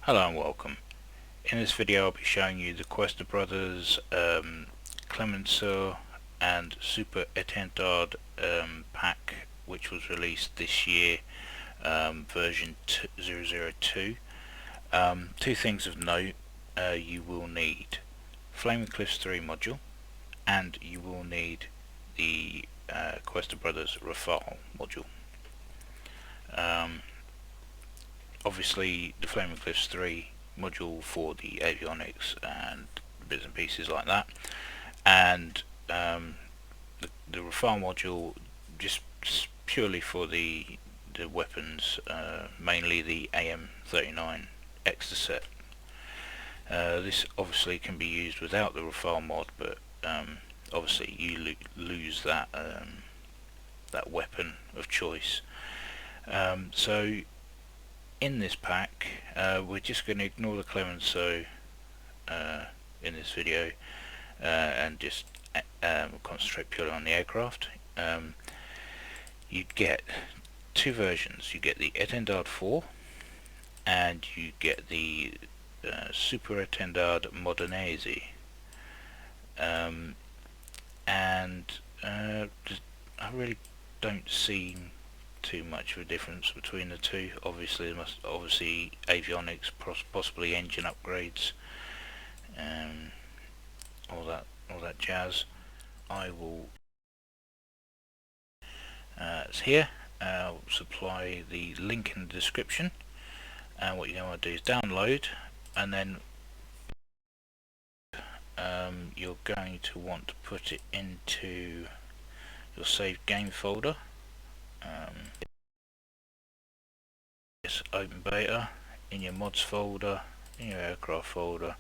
Hello and welcome. In this video I'll be showing you the Cuesta brothers Clemenceau and Super Etendard pack, which was released this year, version 002. Two things of note: you will need Flaming Cliffs 3 module, and you will need the Cuesta brothers Rafale module. Obviously the Flaming Cliffs 3 module for the avionics and bits and pieces like that, and the Rafale module just purely for the weapons, mainly the AM39 extra set. This obviously can be used without the Rafale mod, but obviously you lose that that weapon of choice. So in this pack, we're just going to ignore the Clemenceau in this video and just concentrate purely on the aircraft. You get two versions. You get the Etendard 4 and you get the Super Etendard Modernese. And I really don't see too much of a difference between the two. Obviously there must avionics, possibly engine upgrades, all that jazz. I will it's here. I'll supply the link in the description, and what you're going to do is download, and then you're going to want to put it into your saved game folder. Open beta in your mods folder, in your aircraft folder,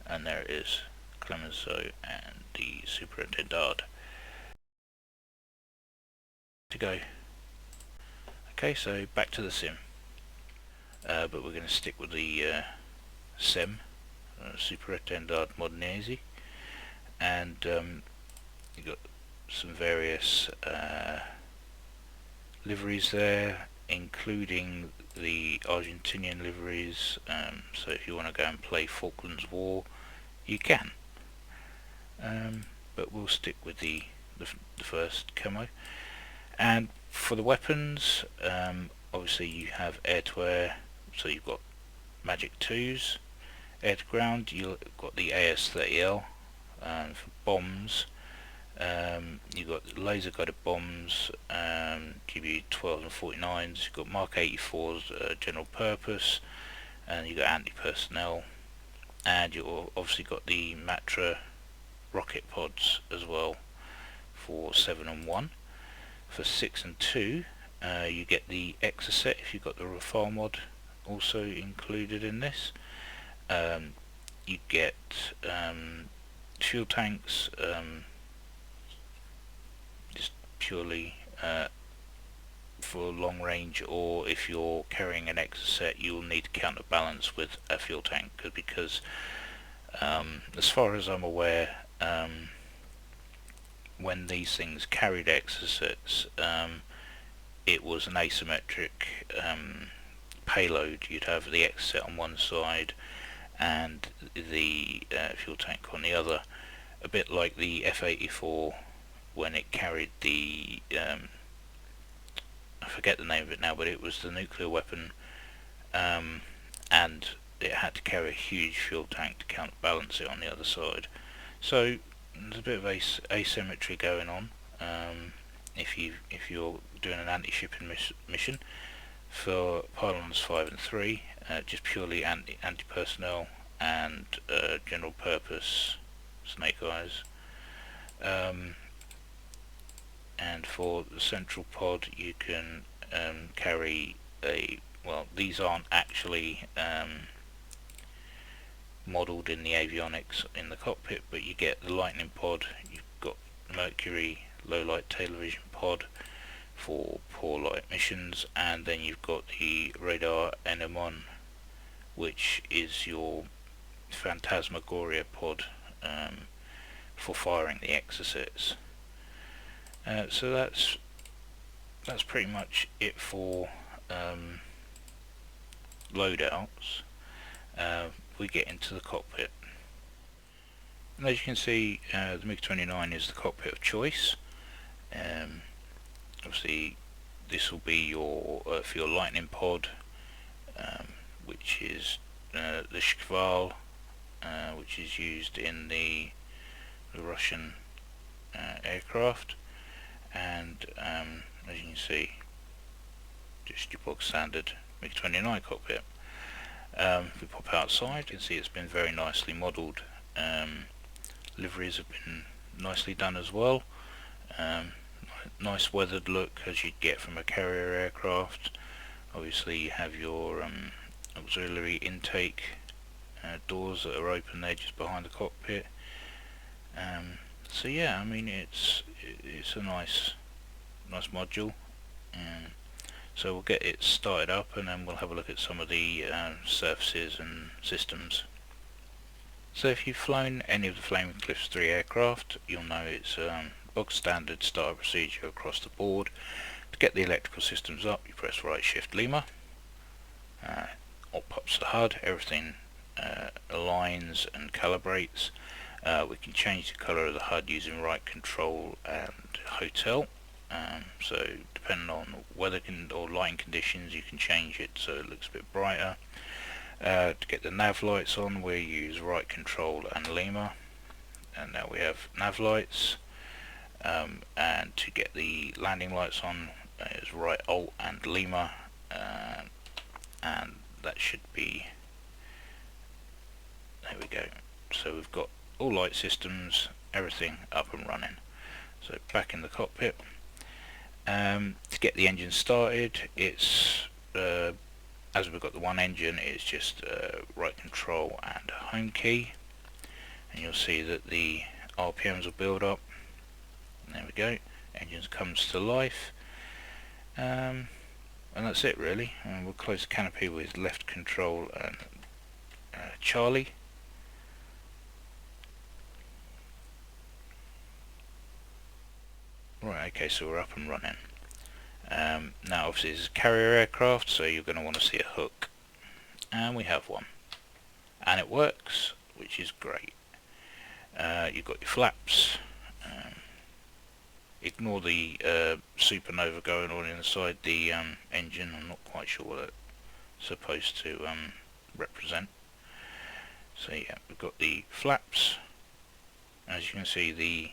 and there it is, Clemenceau and the Super Etendard. To go. Okay, so back to the sim, but we're going to stick with the sim, Super Etendard Modernese, and you've got some various liveries there, including the Argentinian liveries, so if you want to go and play Falklands War you can, but we'll stick with the first camo. And for the weapons, obviously you have air-to-air, so you've got Magic 2s. Air-to-ground, you've got the AS-30L. For bombs, you've got laser-guided bombs, GB12 and 49s. You've got Mark 84s, general purpose, and you've got anti-personnel, and you've obviously got the Matra rocket pods as well for 7 and 1. For 6 and 2, you get the extra set if you've got the Rafale mod also included in this. You get fuel tanks, just purely for long range, or if you're carrying an extra set you'll need to counterbalance with a fuel tank, because as far as I'm aware, when these things carried extra sets, it was an asymmetric payload. You'd have the extra set on one side and the fuel tank on the other, a bit like the F-84 when it carried the I forget the name of it now, but it was the nuclear weapon, and it had to carry a huge fuel tank to counterbalance it on the other side. So there's a bit of asymmetry going on if you're doing an anti-shipping mission. For pylons 5 and 3, just purely anti-personnel and general purpose snake eyes. And for the central pod you can carry a, well, these aren't actually modelled in the avionics in the cockpit, but you get the lightning pod, you've got Mercury low light television pod for poor light missions, and then you've got the radar NM1, which is your Phantasmagoria pod for firing the exocets. So that's pretty much it for loadouts. we get into the cockpit. And as you can see, the MiG-29 is the cockpit of choice. Obviously this will be your for your lightning pod, which is the Shkval, which is used in the Russian aircraft, and as you can see, just your bog standard MiG-29 cockpit. If we pop outside, you can see it's been very nicely modelled. Liveries have been nicely done as well. Nice weathered look as you'd get from a carrier aircraft. Obviously you have your auxiliary intake doors that are open there just behind the cockpit. So yeah, I mean it's a nice module. So we'll get it started up and then we'll have a look at some of the surfaces and systems. So if you've flown any of the Flaming Cliffs 3 aircraft, you'll know it's bog standard start procedure across the board. To get the electrical systems up, you press right shift lemur, up pops the HUD, everything aligns and calibrates. We can change the colour of the HUD using right control and hotel. So depending on weather or lighting conditions, you can change it so it looks a bit brighter. To get the nav lights on, we use right control and lemur, and now we have nav lights. And to get the landing lights on, is right alt and lemur, and that should be, there we go. So we've got all light systems, everything up and running. So back in the cockpit. To get the engine started, it's as we've got the one engine, it's just right control and home key, and you'll see that the RPMs will build up. There we go, engine comes to life, and that's it really. And we'll close the canopy with left control and Charlie. Right, okay, so we're up and running. Now obviously this is a carrier aircraft, so you're going to want to see a hook, and we have one, and it works, which is great. You've got your flaps. Ignore the supernova going on inside the engine. I'm not quite sure what it's supposed to represent. So yeah, we've got the flaps. As you can see, the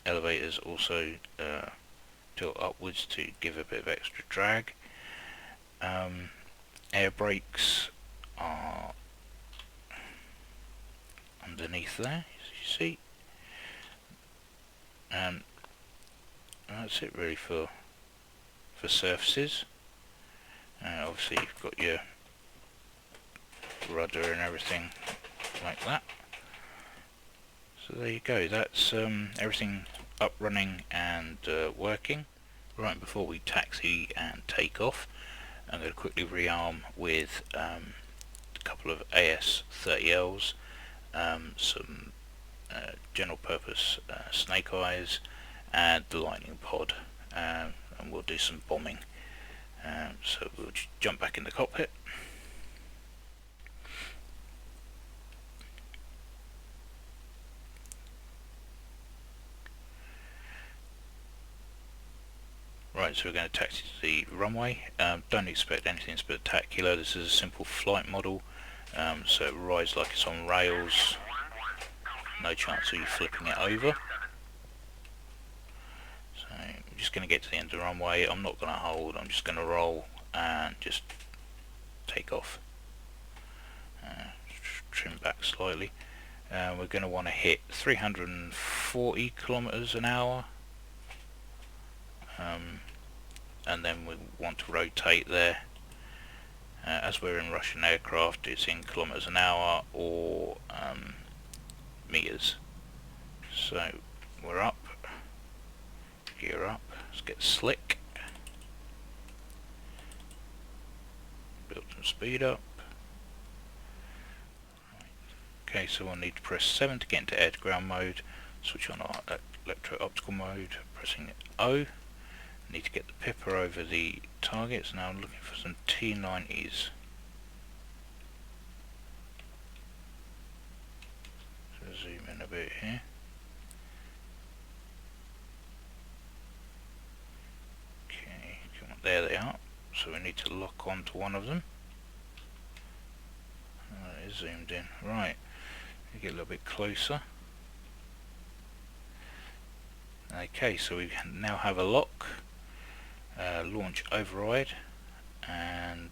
elevators also tilt upwards to give a bit of extra drag. Air brakes are underneath there, as you see. And that's it really for surfaces. Obviously you've got your rudder and everything like that. So there you go, that's everything up running and working. Right, before we taxi and take off, I'm going to quickly rearm with a couple of AS-30Ls, some general purpose snake eyes, and the lightning pod, and we'll do some bombing. So we'll just jump back in the cockpit. Right, so we're going to taxi to the runway. Don't expect anything spectacular. This is a simple flight model, so it rides like it's on rails. No chance of you flipping it over. So we're just going to get to the end of the runway. I'm not going to hold, I'm just going to roll and just take off. Trim back slightly. We're going to want to hit 340 kilometers an hour. And then we want to rotate there. As we're in Russian aircraft, it's in kilometers an hour or meters. So we're up, gear up, let's get slick, build some speed up. Okay, so we'll need to press 7 to get into air to ground mode, switch on our electro-optical mode, pressing O. Need to get the pipper over the targets. Now I'm looking for some T90s. a bit here. Okay, come on, there they are. So we need to lock onto one of them. It is zoomed in. Right, get a little bit closer. Okay, so we now have a lock, launch override, and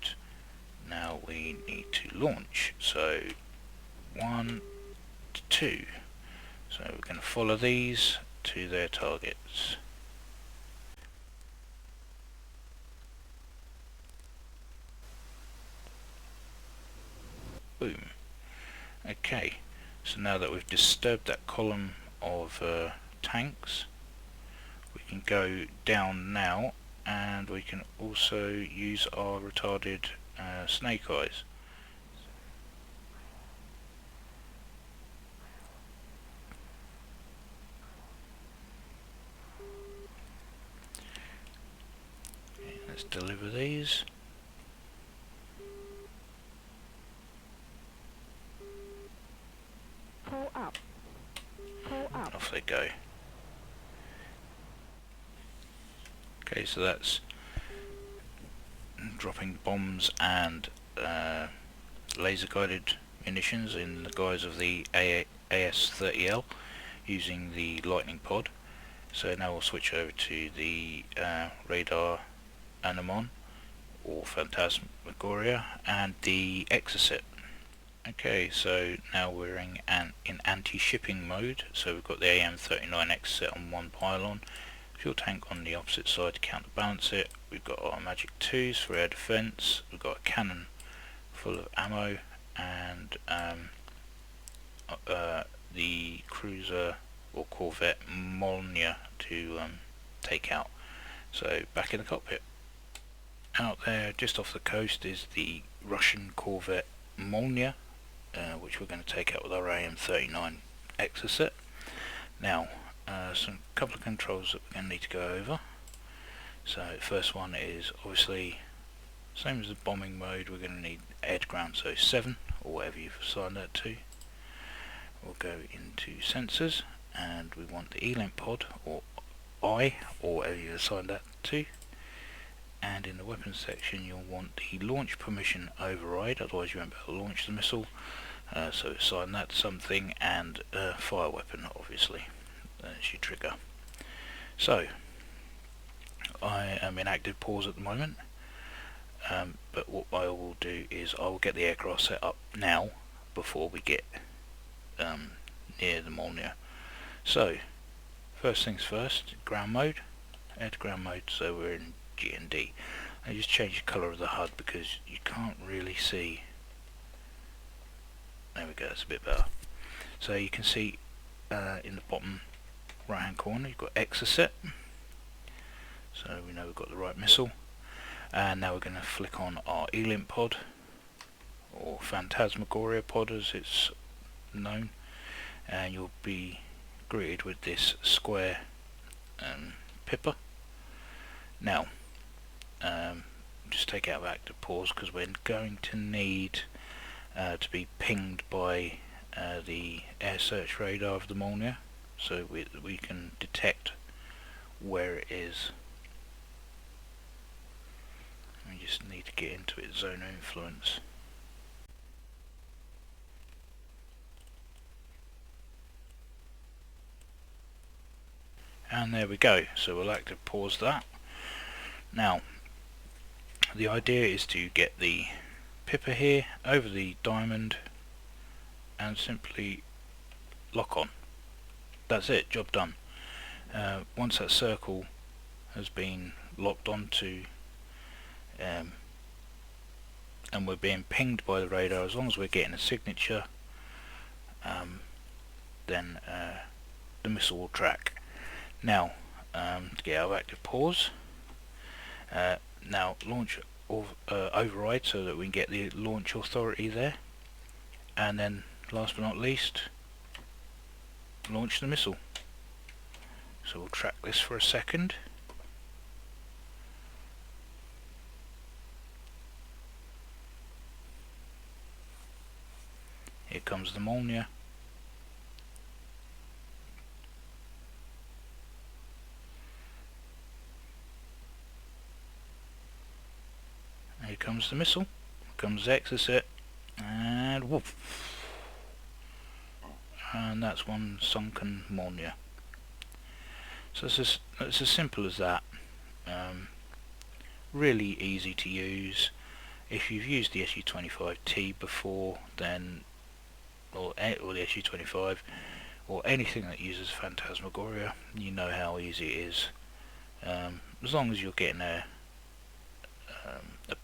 now we need to launch. So 1 to 2. So we're going to follow these to their targets. Boom. Okay, so now that we've disturbed that column of tanks, we can go down now, and we can also use our retarded snake eyes. Okay, let's deliver these. Pull up. Pull up. Off they go. Okay, so that's dropping bombs and laser guided munitions in the guise of the AS-30L using the lightning pod. So now we'll switch over to the Radar Armament or Phantasmagoria and the Exocet. Okay, so now we're in anti-shipping mode. So we've got the AM-39 Exocet on one pylon, fuel tank on the opposite side to counterbalance it. We've got our Magic 2s for air defence. We've got a cannon full of ammo, and the cruiser or corvette Molnia to take out. So back in the cockpit. Out there just off the coast is the Russian corvette Molnia, which we're going to take out with our AM-39 Exocet. Now some couple of controls that we're going to need to go over. So the first one is obviously same as the bombing mode. We're going to need air to ground, so 7 or whatever you've assigned that to. We'll go into sensors, and we want the E-link pod or I or whatever you assigned that to. And in the weapons section you'll want the launch permission override, otherwise you won't be able to launch the missile. So assign that to something, and fire weapon obviously as your trigger. So I am in active pause at the moment, but what I will do is I will get the aircraft set up now before we get near the Molnia. So first things first, ground mode, air to ground mode, so we're in GND. I just change the colour of the HUD because you can't really see. There we go, that's a bit better. So you can see in the bottom right hand corner you've got Exocet, so we know we've got the right missile. And now we're going to flick on our E-link pod or Phantasmagoria pod as it's known, and you'll be greeted with this square pipper. Now just take it out of active pause because we're going to need to be pinged by the air search radar of the Molnia, so we can detect where it is. We just need to get into its zone of influence. And there we go, so we'll active pause that. Now the idea is to get the pipper here over the diamond and simply lock on. That's it, job done. Once that circle has been locked onto and we're being pinged by the radar, as long as we're getting a signature, then the missile will track. Now to get out of active pause, now launch override so that we can get the launch authority there, and then last but not least launch the missile. So we'll track this for a second. Here comes the Molnia. comes the missile, comes the exocet, and whoop. And that's one sunken Monia. So it's as simple as that. Really easy to use. If you've used the SU-25T before, then or the SU-25 or anything that uses Phantasmagoria, you know how easy it is. As long as you're getting a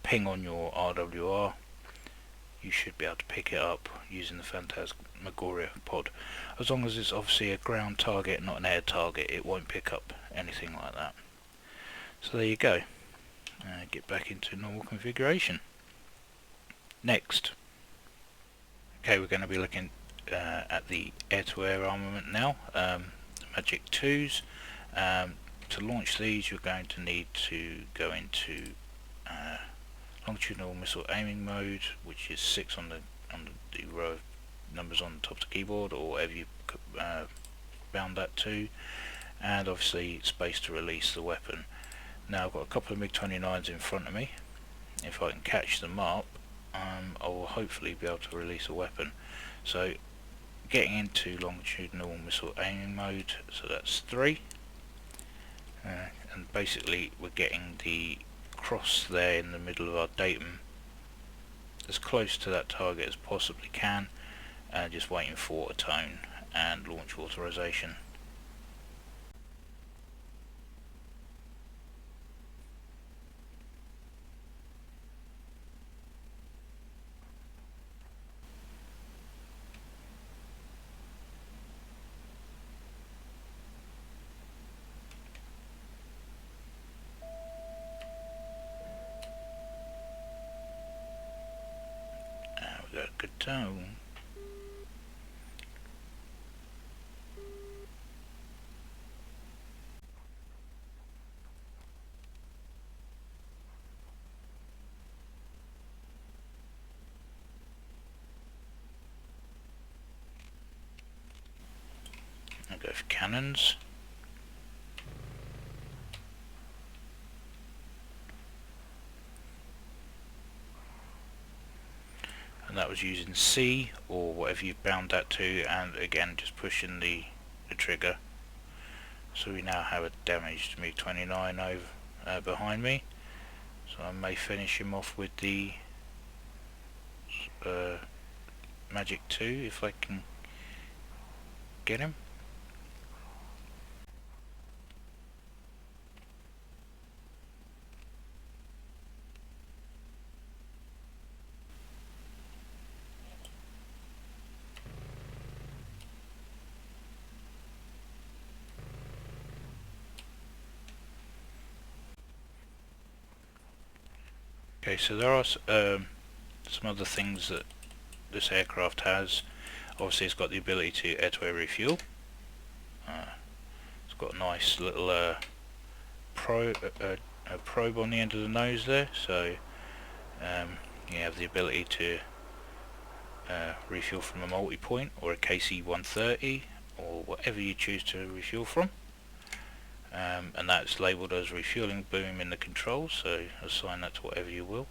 ping on your RWR, you should be able to pick it up using the Phantasmagoria pod. As long as it's obviously a ground target, not an air target, it won't pick up anything like that. So there you go. Get back into normal configuration. Next. Okay, we're going to be looking at the air-to-air armament now, the Magic 2s. To launch these, you're going to need to go into longitudinal missile aiming mode, which is 6 on the row of numbers on the top of the keyboard, or whatever you bound that to, and obviously space to release the weapon. Now I've got a couple of MiG-29s in front of me. If I can catch them up, I will hopefully be able to release a weapon. So getting into longitudinal missile aiming mode, so that's 3, and basically we're getting the cross there in the middle of our datum as close to that target as possibly can, and just waiting for a tone and launch authorization. We got a good tone. I'll go for cannons. And that was using C or whatever you bound that to, and again just pushing the trigger. So we now have a damaged MiG-29 over behind me. So I may finish him off with the Magic 2 if I can get him. Okay, so there are some other things that this aircraft has. Obviously it's got the ability to air-to-air refuel. It's got a nice little probe on the end of the nose there, so you have the ability to refuel from a multi-point or a KC-130 or whatever you choose to refuel from. And that's labelled as refueling boom in the controls, so assign that to whatever you will.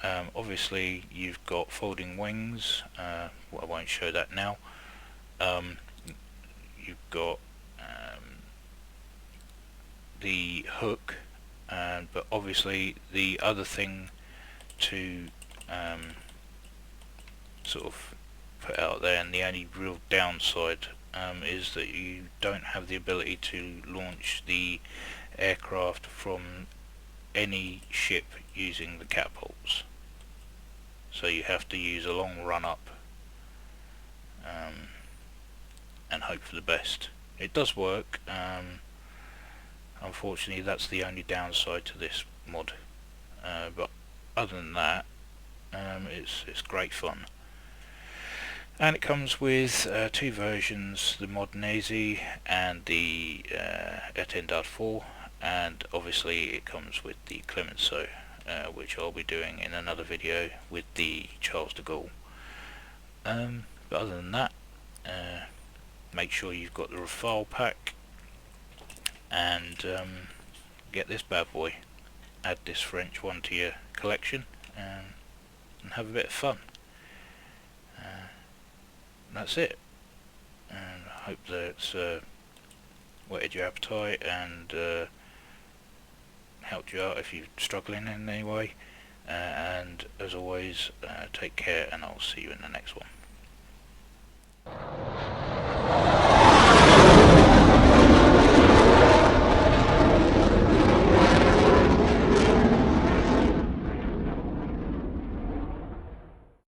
Obviously you've got folding wings, well, I won't show that now. You've got the hook, but obviously the other thing to sort of put out there, and the only real downside is that you don't have the ability to launch the aircraft from any ship using the catapults. So you have to use a long run up and hope for the best. It does work. Unfortunately that's the only downside to this mod, but other than that it's great fun. And it comes with 2 versions, the Modernese and the Etendard 4, and obviously it comes with the Clemenceau, which I'll be doing in another video with the Charles de Gaulle. But other than that, make sure you've got the Rafale pack, and get this bad boy. Add this French one to your collection, and have a bit of fun. That's it. And I hope that it's whetted your appetite and helped you out if you're struggling in any way. And as always, take care, and I'll see you in the next one.